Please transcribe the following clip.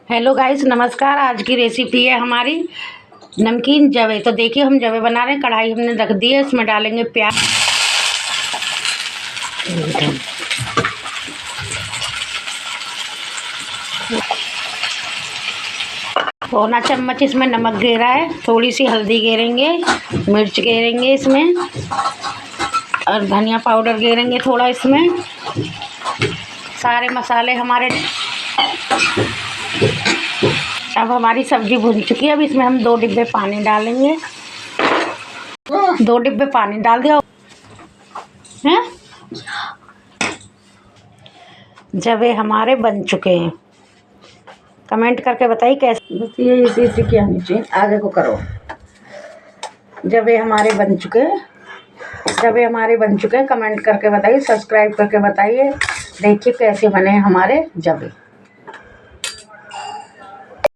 Hello guys, नमस्कार। आज की रेसिपी है हमारी नमकीन जवे। तो देखिए हम जवे बना रहे हैं। कढ़ाई हमने रख दी है, इसमें डालेंगे प्याज, पौना चम्मच इसमें नमक घेरा है, थोड़ी सी हल्दी घेरेंगे, मिर्च घेरेंगे इसमें, और धनिया पाउडर घेरेंगे थोड़ा इसमें। सारे मसाले हमारे। अब हमारी सब्जी भुन चुकी है। अब इसमें हम 2 डिब्बे पानी डालेंगे। 2 डिब्बे पानी डाल दिया है। जवे हमारे बन चुके हैं। कमेंट करके बताइए कैसे। बस ये इसी की आनी चाहिए, आगे को करो। जवे हमारे बन चुके हैं। जवे हमारे बन चुके हैं। कमेंट करके बताइए, सब्सक्राइब करके बताइए। देखिए कैसे बने हमारे जवे।